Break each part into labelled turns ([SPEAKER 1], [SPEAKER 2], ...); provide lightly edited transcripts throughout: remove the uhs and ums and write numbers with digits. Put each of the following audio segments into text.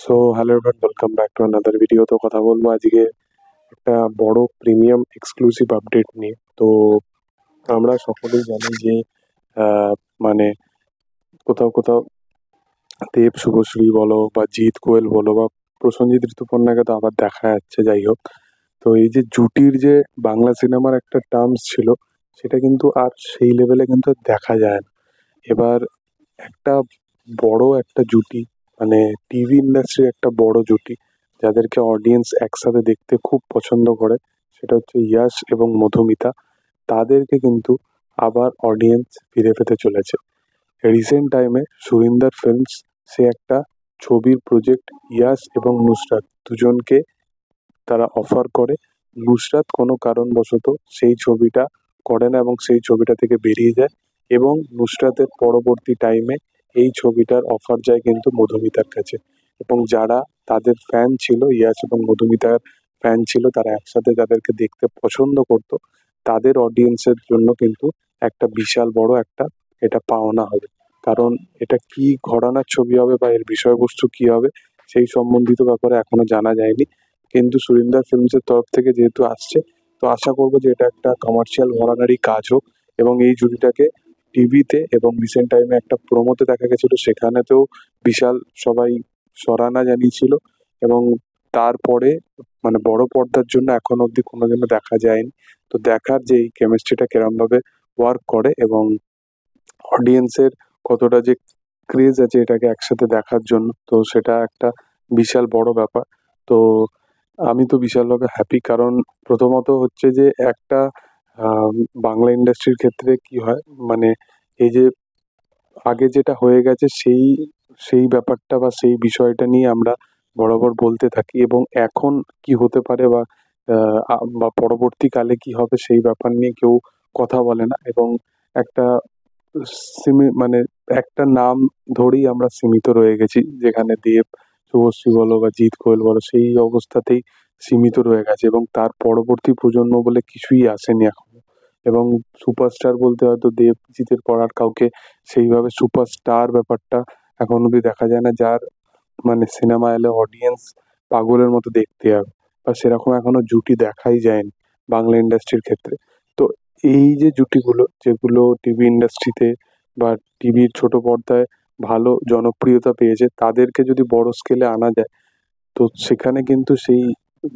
[SPEAKER 1] So hello everyone, welcome back to another video. তো কথা বলবো আজকে একটা বড় প্রিমিয়াম এক্সক্লুসিভ আপডেট নিয়ে। তো আমরা সকলেই জানি যে আহ, মানে কোথাও কোথাও দেব শুভশ্রী বলো বা জিৎ কোয়েল বলো বা প্রসেনজিৎ ঋতুপর্ণাকে তো আবার দেখা যাচ্ছে। যাই হোক, তো এই যে জুটির যে বাংলা সিনেমার একটা টার্মস ছিল, সেটা কিন্তু আর সেই লেভেলে কিন্তু আর দেখা যায় না। এবার একটা বড় একটা জুটি, মানে টিভি ইন্ডাস্ট্রির একটা বড় জুটি, যাদেরকে অডিয়েন্স একসাথে দেখতে খুব পছন্দ করে, সেটা হচ্ছে ইয়াশ এবং মধুমিতা। তাদেরকে কিন্তু আবার অডিয়েন্স ফিরে পেতে চলেছে। রিসেন্ট টাইমে সুরিন্দর ফিল্মস সে একটা ছবির প্রজেক্ট ইয়াশ এবং নুসরাত দুজনকে তারা অফার করে। নুসরাত কোনো কারণবশত সেই ছবিটা করে না এবং সেই ছবিটা থেকে বেরিয়ে যায়, এবং নুসরাতের পরবর্তী টাইমে এই ছবিটার অফার যায় কিন্তু মধুমিতার কাছে। এবং যারা তাদের ফ্যান ছিল, ইয়াশ এবং মধুমিতার ফ্যান ছিল, তারা একসাথে তাদেরকে দেখতে পছন্দ করত, তাদের অডিয়েন্সের জন্য কিন্তু একটা বিশাল বড় একটা এটা পাওনা হবে। কারণ এটা কি ঘরানার ছবি হবে বা এর বিষয়বস্তু কি হবে সেই সম্বন্ধিত ব্যাপারে এখনো জানা যায়নি। কিন্তু সুরিন্দর ফিল্মসের তরফ থেকে যেহেতু আসছে, তো আশা করবো যে এটা একটা কমার্শিয়াল ঘরানারই কাজ হোক। এবং এই জুটিটাকে টিভিতে এবং রিসেন্ট টাইমে একটা প্রোমোতে দেখা গেছিল, সেখানেতেও বিশাল সবাই সরাহনা জানিয়েছিল। এবং তারপরে মানে বড় পর্দার জন্য এখন অবধি কোনোদিনও দেখা যায়নি। তো দেখার যে এই কেমিস্ট্রিটা কিরমভাবে ওয়ার্ক করে এবং অডিয়েন্সের কতটা যে ক্রেজ আছে এটাকে একসাথে দেখার জন্য, তো সেটা একটা বিশাল বড় ব্যাপার। তো আমি তো বিশালভাবে হ্যাপি, কারণ প্রথমত হচ্ছে যে একটা আহ, বাংলা ইন্ডাস্ট্রির ক্ষেত্রে কি হয়, মানে এই যে আগে যেটা হয়ে গেছে সেই সেই ব্যাপারটা বা সেই বিষয়টা নিয়ে আমরা বরাবর বলতে থাকি, এবং এখন কি হতে পারে বা বা পরবর্তীকালে কি হবে সেই ব্যাপার নিয়ে কেউ কথা বলে না। এবং একটা মানে একটা নাম ধরেই আমরা সীমিত রয়ে গেছি, যেখানে দেব শুভশ্রী বলো বা জিৎ কোয়েল বলো সেই অবস্থাতেই সীমিত রয়ে গেছে, এবং তার পরবর্তী প্রজন্ম বলে কিছুই আসেনি এখনো। এবং সুপারস্টার বলতে হয়তো দেব জিতের পর আর কাউকে সেইভাবে সুপারস্টার ব্যাপারটা এখন অব্দি দেখা যায় না, যার মানে সিনেমা এলে অডিয়েন্স পাগলের মতো দেখতে হবে, বা সেরকম এখনো জুটি দেখাই যায়নি বাংলা ইন্ডাস্ট্রির ক্ষেত্রে। তো এই যে জুটিগুলো যেগুলো টিভি ইন্ডাস্ট্রিতে বা টিভির ছোট পর্দায় ভালো জনপ্রিয়তা পেয়েছে, তাদেরকে যদি বড় স্কেলে আনা যায়, তো সেখানে কিন্তু সেই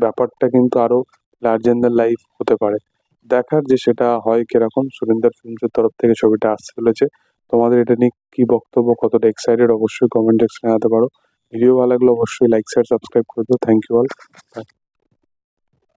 [SPEAKER 1] ব্যাপারটা কিন্তু আরো লার্জার দ্যান লাইফ হতে পারে। দেখার যে সেটা হয় কিরকম। সুরিন্দর ফিল্মসের তরফ থেকে ছবিটা আসতে চলেছে। তোমাদের এটা নিয়ে কি বক্তব্য, কতটা এক্সাইটেড, অবশ্যই কমেন্ট সেকশনে জানাতে পারো। ভিডিও ভালো লাগলে অবশ্যই লাইক শেয়ার সাবস্ক্রাইব করে দিও। Thank you all.